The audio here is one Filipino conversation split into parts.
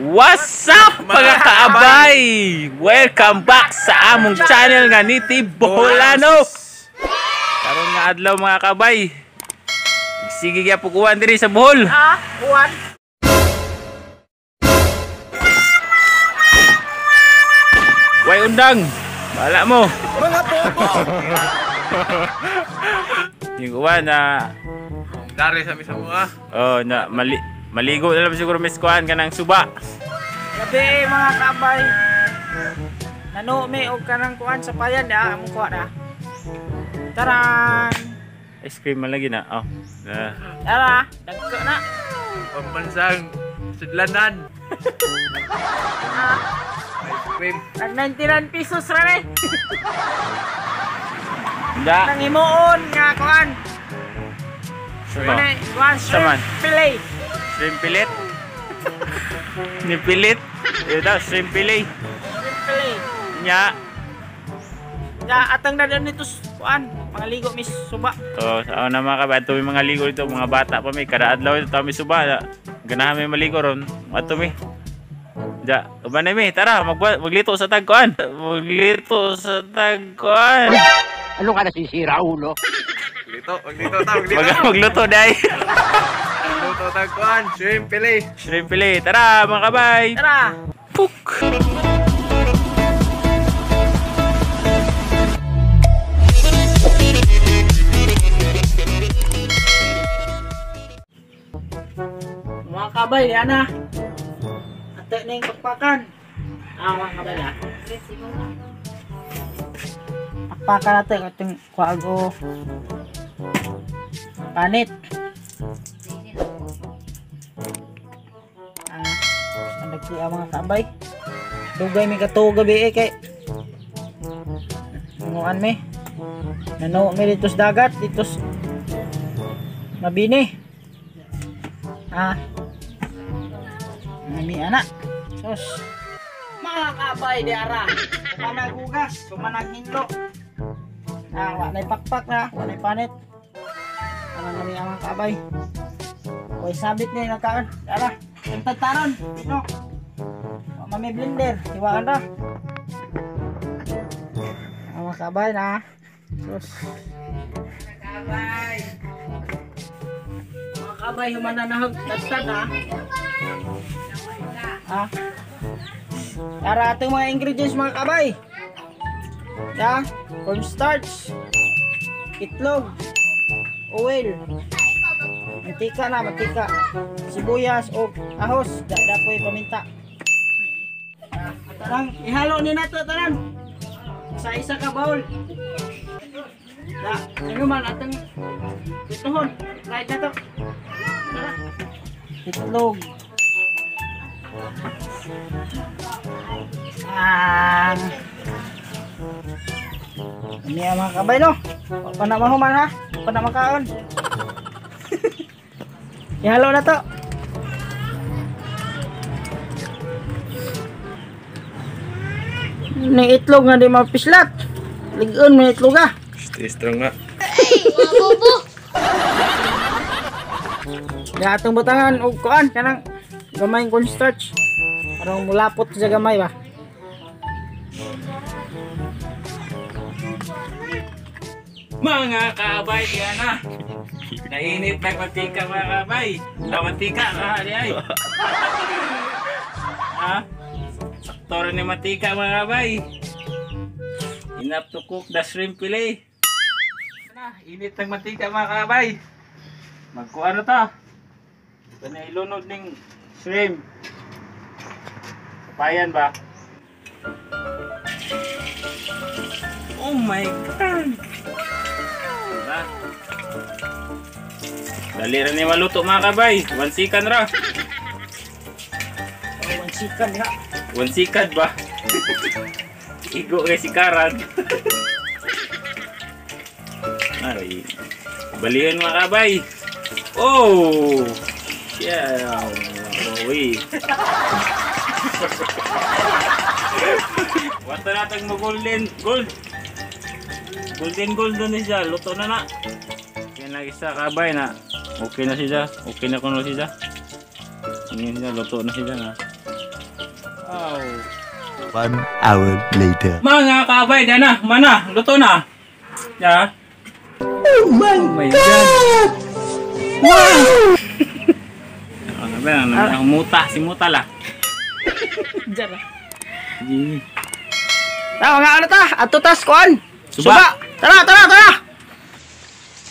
What's up mga kaabay? Welcome back sa among channel nga ni Tibolano. Karon nga adlaw mga kaabay. Sige kaya pukuan diri sa Bohol. Kuan. Way undang. Bala mo. Mga bobo. Yung kuwan na dari sa misa mo na maligo na lang siguro miskuhan ka ng suba. Gabi mga kabay. Nano me og kanang kuan sa payan da among kuan da. Taran. Ice cream man lagi na. Tara, dagko na. pambansang sudlanan. Ice cream. Nag 99 pesos ra ni. Da. Nang himuon nga kuan. Kuan Saman. fillet. Shrimp pilit. Ni pilit. Ito, shrimp pilit. Fillet. Nya. Ya atang dadan nito kuan, mga ligo mis suba. Sa na mga kabato may mga ligo dito, mga bata pa may kada adlaw ito mi suba. Ganahan may maligo ron. Ato mi. Ja, uban na mi, tara maglito sa tagkuan. Maglito sa tagkuan. Ano ka nasisira, ulo? Magluto dai. Luto tagkuan, shrimp fillet. Shrimp fillet. Tara mga kabay. Tara. Puk. Mga kabay, yan na. Ate na yung pakpakan. Mga kabay na. Pakpakan natin ating kwago. Panit. Nagkiya mga kabay. Dugay may katuo gabi kay. Nanguan mi. Nano mi dito sa dagat. Dito sa Mabini. Nami anak. Sos. Mga kabay di ara. Kumanag hugas, kumanag hinlo. Walay pakpak na, walay panit. Ano nami ang mga kabay. Hoy sabit ni nakaon. Ara, taron. Dito. Mami blender, hiwakan ra. Mga kabay na. Sos. Kabay. Kabay humananahag tatad Tara atong mga ingredients mga kabay. Cornstarch, itlog, oil, mantika, sibuyas o ahos, dapoy paminta. Tarang ihalo ni nato tanan. Isa ka bowl. Ano man atong ituhon. Try na to. Itlog. Ini mga kabay no. Pa na mahuman ha. Pa na makaon. Ihalo na to. Ni itlog nga di mapislat. Ligon mo itlog ah. Stay strong nga. Ya atong butangan og kuan kanang gamay cornstarch. Parang mulapot sa gamay ba. Mga kabay diyan na. Nainit na mantika mga kabay. Mantika ka di ay. Sakto rin ni mantika mga kabay. Enough to cook the shrimp fillet. Init ng mantika mga kabay. Magkuano ta? Ito na ilunod ng shrimp. Kapayan ba? Oh my God! Diba? Dali rin ni maluto mga kabay. 1 second ra. 1 second ha. 1 second ba? Igo kay si Karan. Ay, balihan mga kabay. Oh! Yeah! Uy! Wata natang mo golden gold. Golden siya, luto na. Kaya na isa kabay na. Okay na siya. Okay na kuno siya. Ini siya, luto na siya na. Wow. 1 hour later. Mga kabay, na. Mana, luto na. Ya. Oh my God. Wow. Ano ba? Muta, si Muta lah. Diyan na. Gini. Mga ano ta? Ato tas kuan. Suba. Tara.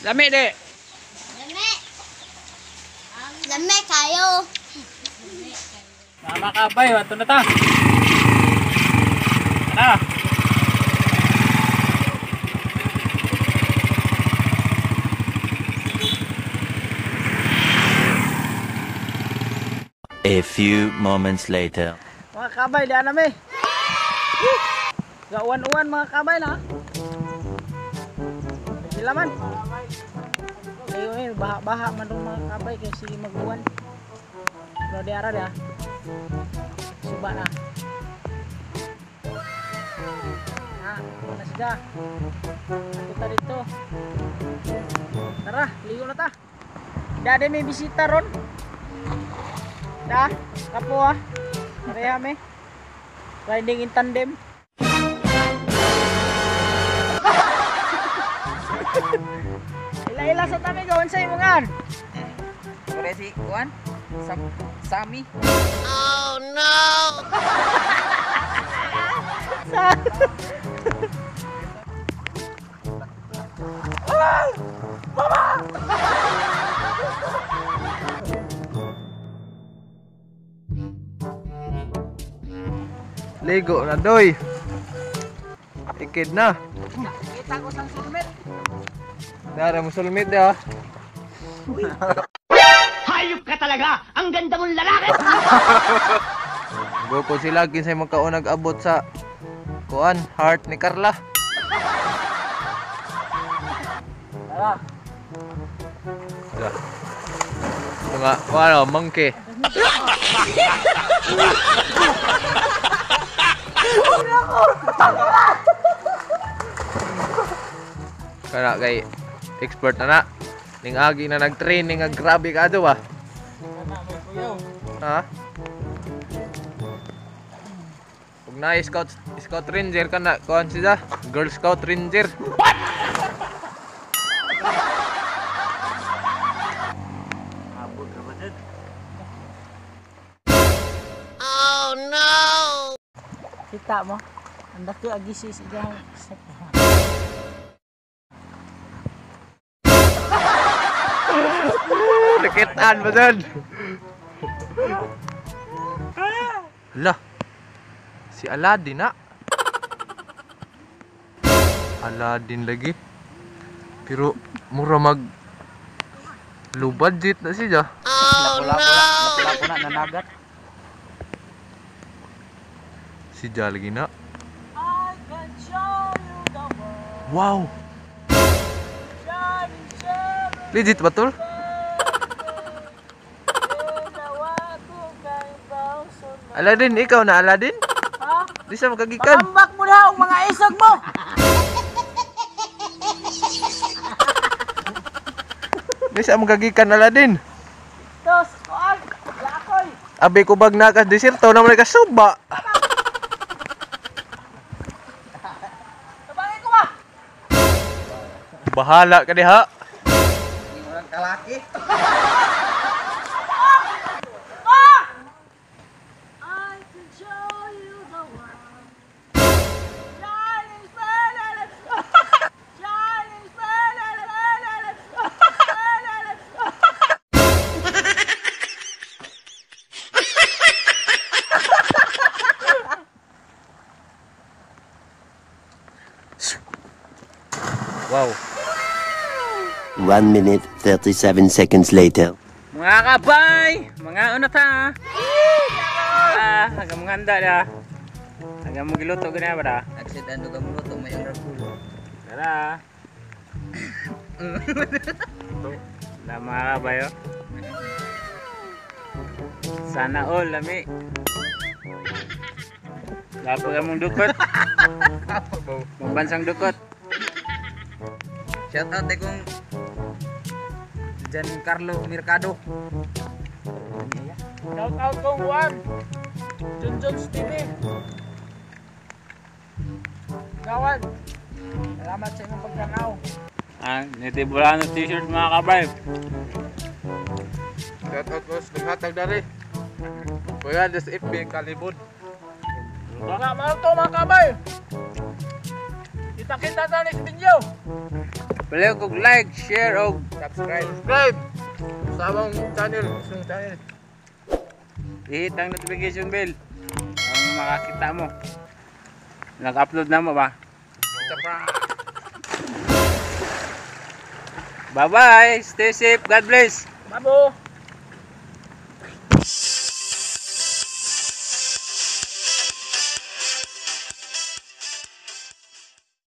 Lami de. Lame kayo. Mga kabay, ato na ta. Tara. A few moments later. Mga kabay, diyan na me. Gauan-uan mga kabay na. Sila man. Ayo baha-baha man dong mga kabay kay sige mag-uwan. Pero di ara dia. Suba na. Na siya. Kita dito. Tara, ligo na ta. Dade may bisita ron. Da, kapo ah. Pareha me. Riding in tandem. Ila-ila sa tami gawin sa imungan. Kore si Juan, Sami. Oh no! Ligo na doy. Ikid na. Kita ko sang sulmit. Dara mo sulmit ya. Hayop ka talaga! Ang ganda mong lalaki! Go ko sila kinsay magkaon nag-abot sa kuan heart ni Carla. Tara. Mga ano, monkey. Kana kay expert na ning agi na nag-training nga grabe ka ato ba? Ha? Ug na scout ranger kana kuan siya, girl scout ranger. Oh no! Kita mo. Anda ke agi si sigang. Nakitaan ba dyan? Hala. Si Aladdin na. Aladdin lagi. Pero mura mag low budget na siya. Oh no! Lapu-lapu na nanagat. Si Ja lagi na. Wow. Legit betul? Aladdin, ikaw na Aladdin? Ha? Di sa makagikan. Pambak mo na ang mga isog mo. Di sa makagikan Aladdin. Tos, kuan. Lakoy. Abi ko bag na ka desierto na mereka suba. Tabangin ko ba? Bahala ka diha. Orang kalaki. Wow. 1 minute 37 seconds later. Mga kabay, mga unat ha. Hanggang handa dah. Hanggang magiluto gani ba? Nagsitan do kamu luto may orang kulo. Tara. Na mga kabay oh. Sana all lami. Lapo ka mong dukot. Mong bansang dukot. Shout out kung Giancarlo Mercado. Shout out kong Juan. Junjun's TV. Kawan. Salamat sa inyong pagkanaw. Nitibulano t-shirt mga kabay. Shout out ko sa naghatag dari. Kuya, this FB Kalibod. Mga malto mga kabay. Kita-kita tayo sa video. Pwede kong like, share, o subscribe. Sa among channel. I-hit ang notification bell. Ang makakita mo. Nag-upload na mo ba? Bye-bye. Stay safe. God bless. Babo.